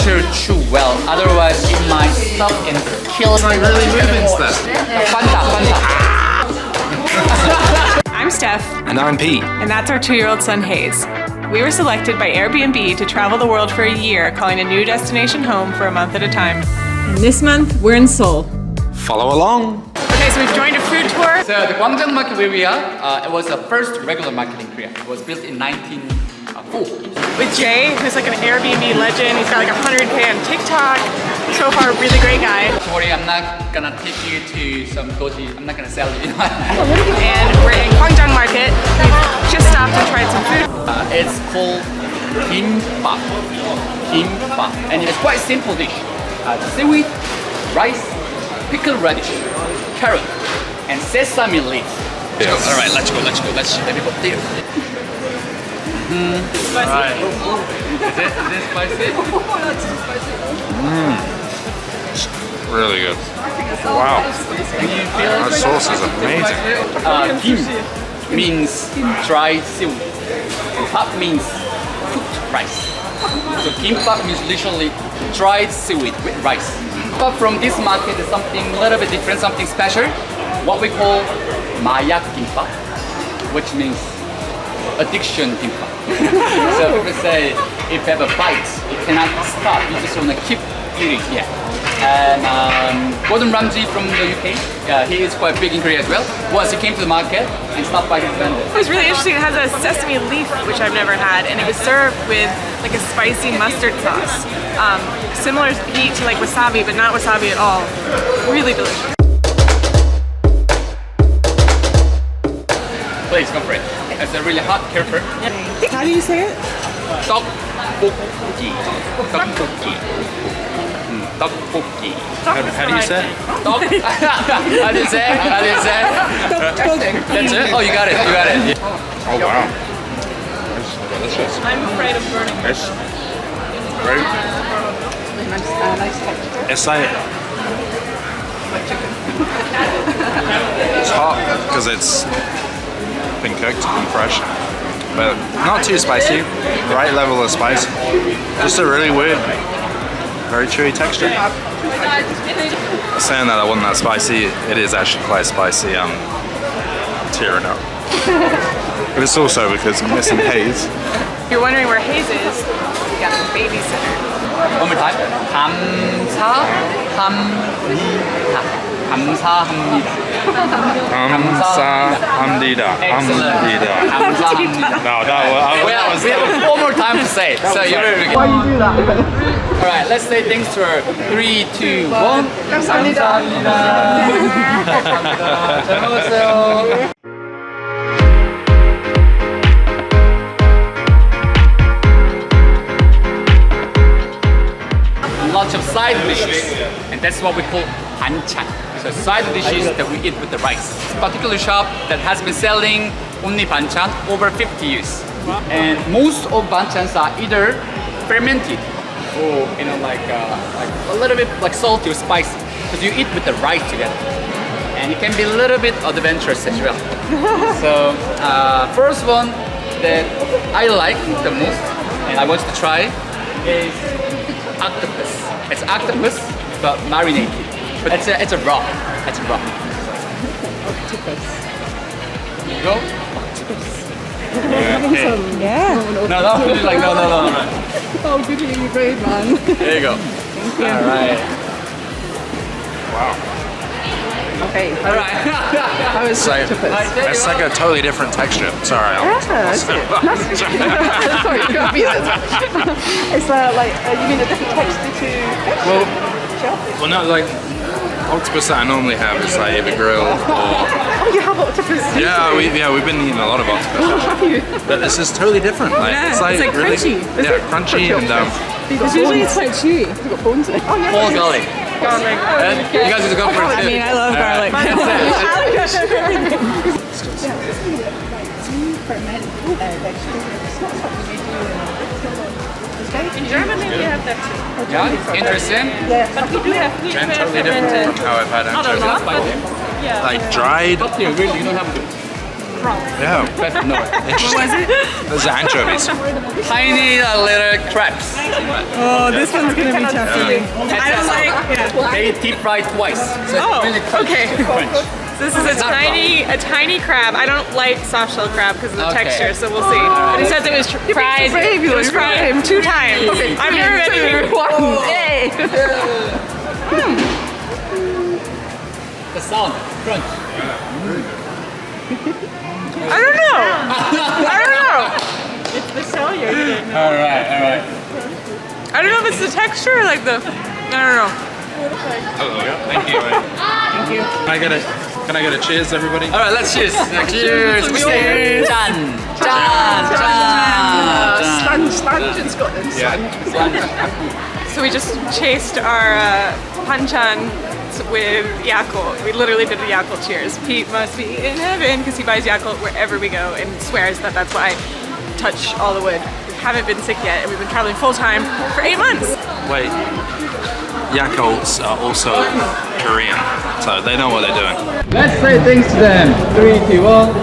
filter through well, otherwise it might stop and kill. It's like really moving stuff. Fanta. I'm Steph. And I'm Pete. And that's our 2-year-old son, Hayes. We were selected by Airbnb to travel the world for a year, calling a new destination home for a month at a time. And this month, we're in Seoul. Follow along. Okay, so we've joined a food tour. So the Gwangjang Market where we are, it was the first regular market in Korea. It was built in 1904. With Jay, who's like an Airbnb legend. He's got like 100K on TikTok. So far, really great guy. Don't worry, I'm not gonna take you to some goji. I'm not gonna sell you. And we're in Gwangjang Market. We've just stopped and tried some food. It's called Gimbap. Gimbap. And it's quite simple dish. Seaweed, rice, pickled radish, carrot, and sesame leaf. Yes. Alright, let's go. Let me go there. Right. Is it spicy? Really good. Wow. That sauce is amazing. Gim means dried seaweed. Pap means cooked rice. So gimbap means literally dried seaweed with rice. But from this market is something a little bit different, something special. What we call mayak gimbap, which means addiction gimbap. So people say if you have a bite, you cannot stop. You just want to keep eating. Yeah. And Gordon Ramsay from the UK, he is quite big in Korea as well. Once he came to the market and stopped by his vendor. It was really interesting. It has a sesame leaf, which I've never had, and it was served with like a spicy mustard sauce. Similar heat to like wasabi, but not wasabi at all. Really delicious. Please go for it. It's a really hot carrot. How do you say it? Tteokbokki. Tteokbokki. Tteokbokki. How do you say it? How do you say it? How do you say it? That's it? Oh, you got it. You got it. Oh wow. It's delicious. I'm afraid of burning. It's great. It's like it's hot because it's been cooked and fresh, but not too spicy. Right level of spice. Just a really weird, very chewy texture. Saying that I wasn't that spicy, it is actually quite spicy. I'm tearing up. But it's also because I'm missing Hayes. If you're wondering where Hayes is, we got a babysitter. One more time. 감사합니다. 감사합니다. 감사합니다. Excellent. 감사합니다. No, that was We have one more time to say it. So you're ready to go. Why you do that? Alright, let's say things to her. 3, 2, 1. 감사합니다. 감사합니다. 잘 먹었어요. Lots of side dishes, and that's what we call Banchan. So side dishes that we eat with the rice. This particular shop that has been selling only Banchan over 50 years. And most of Banchans are either fermented or like a little bit like salty or spicy, because you eat with the rice together. And it can be a little bit adventurous as well. So first one that I like the most and I want to try is octopus. It's octopus, but marinated. But it's a raw. It's a raw. Octopus. Here you go. Octopus. Yeah. No. Like no. Oh, good eating, brave man. There you go. All right. wow. Okay. All right. How is octopus? It's like a totally different texture. Sorry. Sorry, you can't be that much. It's like, you mean a different texture to shellfish? Well, no, like octopus that I normally have is like either grilled or. Oh, you have octopus too? We've been eating a lot of octopus. Oh, have you? But this is totally different. Like it's like really, crunchy. Crunchy and Because usually it's quite chewy. It's got bones in it. Oh, yeah. Full garlic. And you guys need to go for it too. I mean, I love garlic. In Germany, we have that too. Yeah, interesting. Yeah, but we do have meat and totally different from how I've had not a lot, but like dried. You really don't have to. Yeah. Best of Norway. What was it? Those are anchovies. Tiny little crabs. Oh, this one's gonna be tough for me. I don't like. Yeah. They deep fried twice. So it's Oh, really crunchy. okay. Crunch. So this is a tiny crab. I don't like soft shell crab because of the Okay. texture, so we'll see. But he says it was fried. It was fried 2 times. Okay, I've never been here. Yay! The sound, crunch. I don't know. I don't know. It's the shell you're eating. All right. I don't know if it's the texture or like the. I don't know. Hello. Thank you. Thank you. Can I get a cheers, everybody? All right, let's cheers. Cheers. Cheers. Chan. Sponge in Scotland. So we just chased our Banchan with Yakult. We literally did a Yakult cheers. Pete must be in heaven because he buys Yakult wherever we go and swears that that's why I touch all the wood. We haven't been sick yet and we've been traveling full time for 8 months. Wait. Yakults are also Korean, so they know what they're doing. Let's say thanks to them. 3, 2, 1.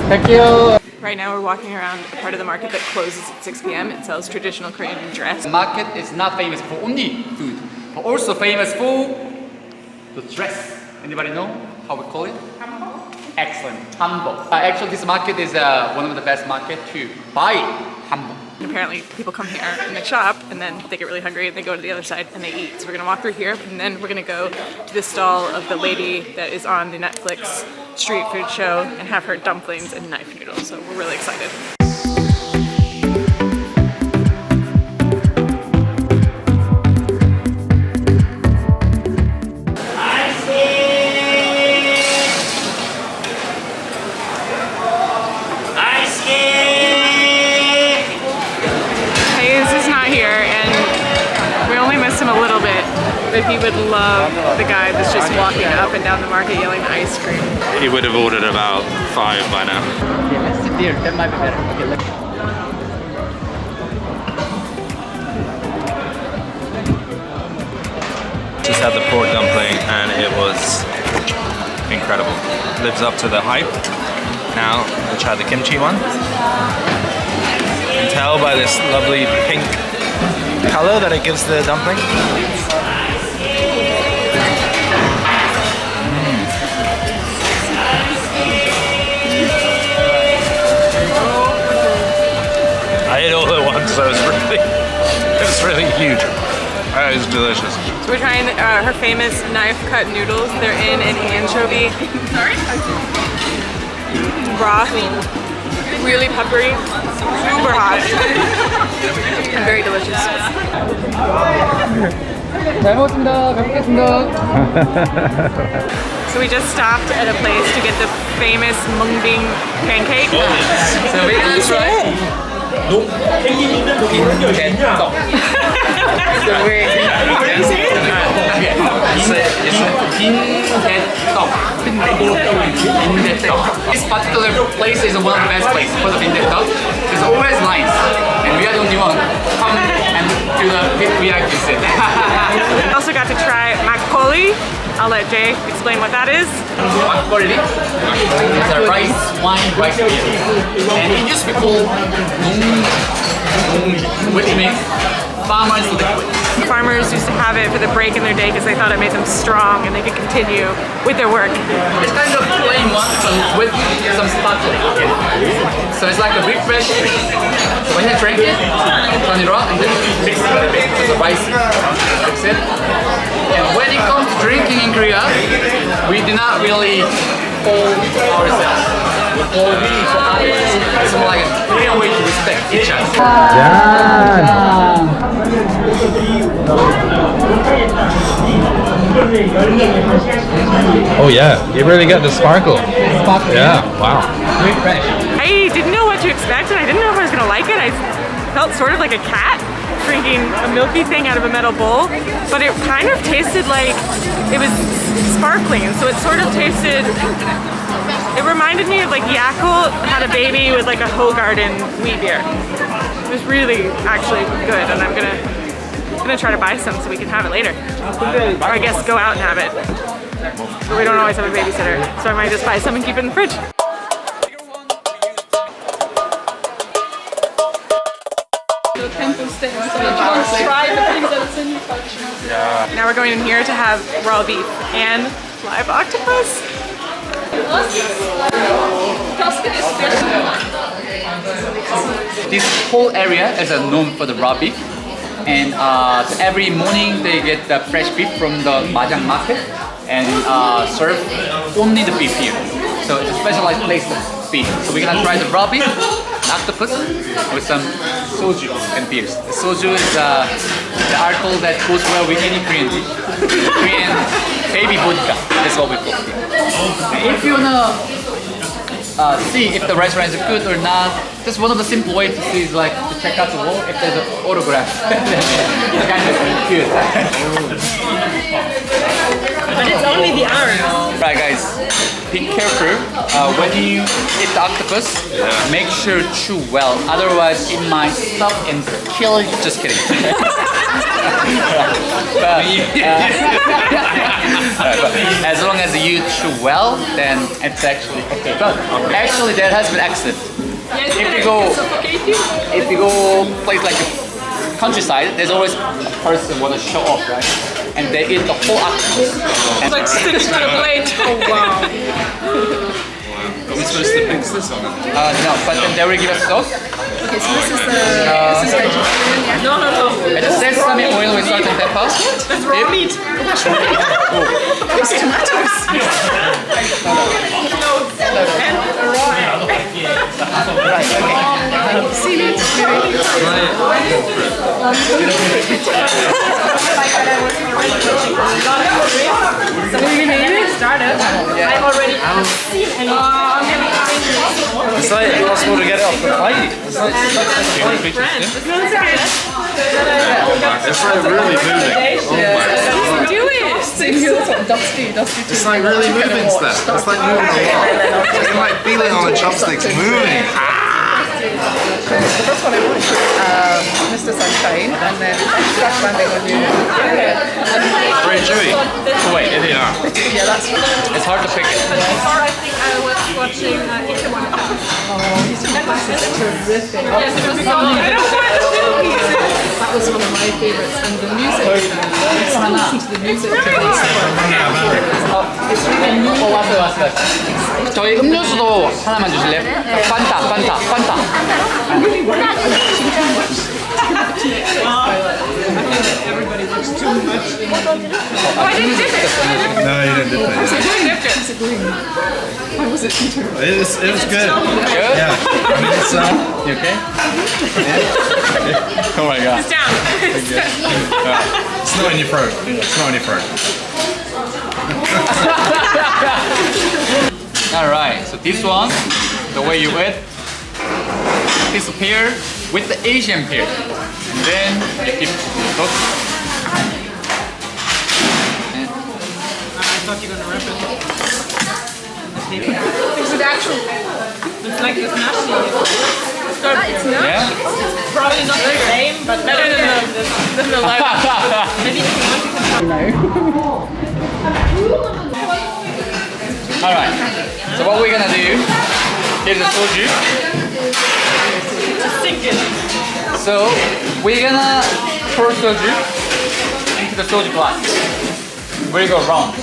Thank you. Right now we're walking around a part of the market that closes at 6 p.m. It sells traditional Korean dress. The market is not famous for only food, but also famous for the dress. Anybody know how we call it? Excellent. Hanbok. Actually, this market is one of the best markets to buy hanbok. And apparently people come here and they shop and then they get really hungry and they go to the other side and they eat. So we're gonna walk through here and then we're gonna go to the stall of the lady that is on the Netflix street food show and have her dumplings and knife noodles. So we're really excited. But he would love the guy that's just walking up and down the market yelling ice cream. He would have ordered about 5 by now. Okay, let's sit there. That might be better. Okay, let's. Just had the pork dumpling and it was incredible. Lives up to the hype. Now we'll try the kimchi one. You can tell by this lovely pink color that it gives the dumpling. I ate all at once, so it was really huge. It was delicious. So we're trying her famous knife cut noodles. They're in an anchovy broth, really peppery, super hot, and very delicious. 잘 먹었습니다. 잘 먹겠습니다. So we just stopped at a place to get the famous mung bean pancake. So we're gonna try Bindaetteok. So we're Bindaetteok. This particular place is one of the best places for the Bindaetteok. There's always lines, and we are the only one come and do the VIP set. We also got to try makgeolli. I'll let Jay explain what that is. Makgeolli is a rice beer, and it used to be called which means farmer's liquid. Farmers used to have it for the break in their day because they thought it made them strong and they could continue with their work. It's kind of plain one with some sparkling. So it's like a refresh drink. So when you drink it, turn it on and then mix it with the rice. Mix it. And when it comes to drinking in Korea, we do not really hold ourselves. We hold really for others. It's more like a Korean way to respect each other. Oh yeah, you really get the sparkle. Sparkling. Yeah, wow. Very fresh. I didn't know what to expect and I didn't know if I was going to like it. I felt sort of like a cat drinking a milky thing out of a metal bowl, but it kind of tasted like it was sparkling, so it sort of tasted, it reminded me of like Yakult had a baby with like a Hoegaarden wheat beer. It was really actually good, and I'm gonna try to buy some so we can have it later, or I guess go out and have it. But we don't always have a babysitter, so I might just buy some and keep it in the fridge. Now we're going in here to have raw beef and live octopus. This whole area is known for the raw beef, and so every morning they get the fresh beef from the Gwangjang Market and serve only the beef here. So it's a specialized place of beef. So we're gonna try the raw beef, octopus, with some soju and beers. The soju is the alcohol that goes well with any Korean dish. Korean baby vodka, that's what we call it. If you wanna see if the restaurant is good or not, just one of the simple ways to see is like to check out the wall if there's an autograph. It's kind of cute. But it's only the arms. Right guys, be careful when you eat the octopus, make sure to chew well, otherwise it might stop and kill you. Just kidding. but as long as you chew well, then it's actually okay. But actually there has been accident. If you go place like a countryside, there's always a person want to show off, right? And they eat the whole octopus. It's like sticking to the plate. Oh wow. Are we supposed to mix this on? No, but then they will give us sauce. Okay, so this is vegetarian, yeah? No. It's sesame oil with salt and pepper. That's raw meat. It's tomatoes. And raw egg. Right, okay. Seaweed, So we started. I've already seen any. It's like impossible to get it off the plate. It's like it's like really moving. Do it. dusty. It's like really moving stuff. It's like moving a lot. You can like feel it on the chopsticks moving. The first one I want to put Mr. Sunshine and then crash landing on you. Very chewy. Wait, it is. Yeah. Yeah, that's It's hard to pick it. Before I think I was watching Itaewon. terrific. Yes, it was so. I don't want two pieces. That was one of my favourites, and the music. Listen to the music. It's really hard. It's really new. 왔어요. 저희 음료수도 하나만 주실래요? 판타. Everybody looks too much in Oh, I didn't dip it. No, you didn't dip it. How's it going? How was it, Peter? It was good. Good? Yeah. I mean, it's You okay? Yeah. Oh my god. It's down. it's not in your throat. It's not in your throat. Alright, so this one, the way you eat, this pear with the Asian pear. And then you keep cook. I thought you were gonna rip it. Is it actual? It's like this nasty. It's not. Yeah? Probably not the same, but better than the live. Maybe if you want to Alright, so what we're gonna do, here's the soju. sink it. So we're gonna pour soju into the soju glass. We go round.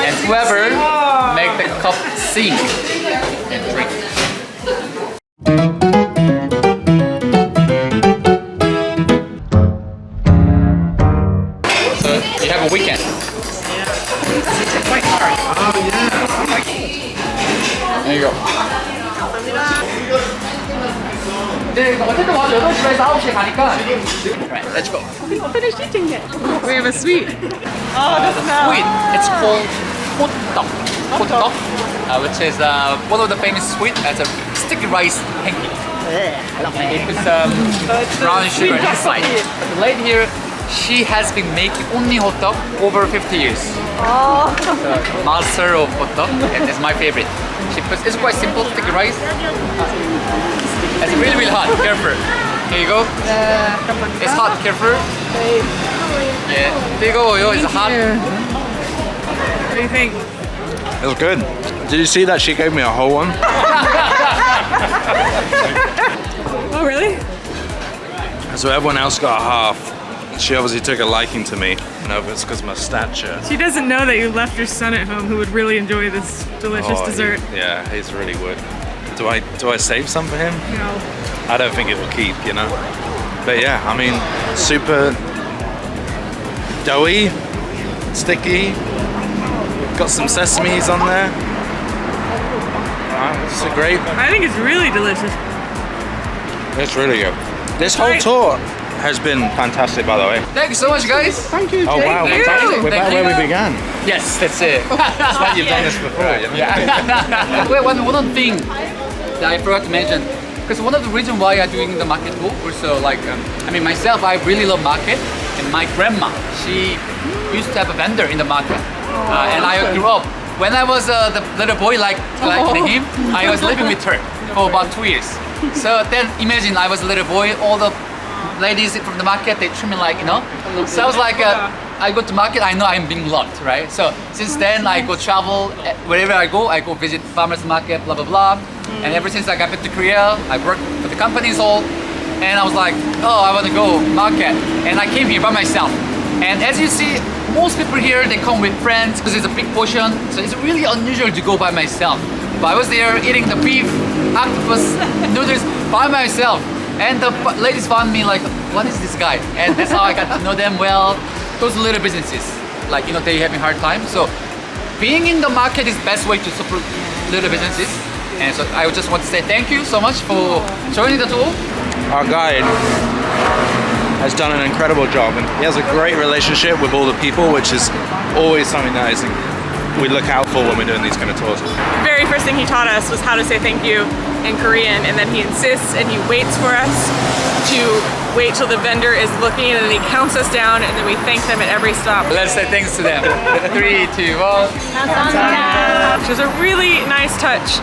And whoever make the cup sink and drink. So you have a weekend. There you go. 어쨌든 와서 8시에서 9시에 가니까. Right, let's go. People finished eating it. We have a sweet. Oh, the smell. Sweet. It's called Hotteok, which is one of the famous sweet as a sticky rice pancake. It puts brown sugar inside. The lady here, she has been making only hotteok over 50 years. Oh. The master of hotteok, and it's my favorite. It's quite simple, sticky rice. It's really hot, careful. Here you go. It's hot, careful. Yeah, there you go, it's hot. do you think? It was good. Did you see that she gave me a whole one? Oh, really? So everyone else got a half. She obviously took a liking to me. No, but it's because of my stature. She doesn't know that you left your son at home who would really enjoy this delicious dessert. Yeah, he's really would. Do I save some for him? No. I don't think it will keep, you know. But yeah, I mean, super doughy, sticky. Got some sesames on there. It's a great. I think it's really delicious. It's really good. This whole tour has been fantastic, by the way. Thank you so much, guys. Thank you, Jake. Oh wow, Thank you. we're back where we began. Yes, that's it. It's like you've done this before. You know? Wait, one thing that I forgot to mention, because one of the reasons why I'm doing the market tour, also like, I mean myself, I really love market, and my grandma, she used to have a vendor in the market, and I grew up. When I was the little boy like him, I was living with her for about 2 years. So then imagine I was a little boy, all the ladies from the market, they treat me like, you know. So I was like, I go to market, I know I'm being loved, right? So since then I go travel, wherever I go visit farmers market, blah, blah, blah. And ever since I got back to Korea, I worked for the companies all, and I was like, oh, I want to go market. And I came here by myself. And as you see, most people here, they come with friends because it's a big portion. So it's really unusual to go by myself. But I was there eating the beef, octopus, noodles by myself. And the ladies found me like, what is this guy? And that's how I got to know them well. Those little businesses, like, you know, they having hard time. So being in the market is the best way to support little businesses. And so I just want to say thank you so much for joining the tour. Our guide has done an incredible job, and he has a great relationship with all the people, which is always something that we look out for when we're doing these kind of tours. The very first thing he taught us was how to say thank you in Korean, and then he insists and he waits for us to wait till the vendor is looking, and then he counts us down, and then we thank them at every stop. Let's say thanks to them. 3, 2, 1. Which is a really nice touch,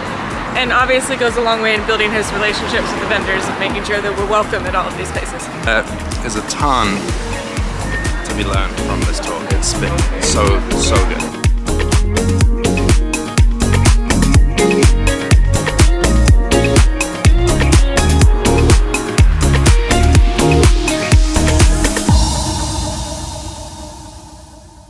and obviously goes a long way in building his relationships with the vendors and making sure that we're welcome at all of these places. There's a ton to be learned from this tour. It's been so good.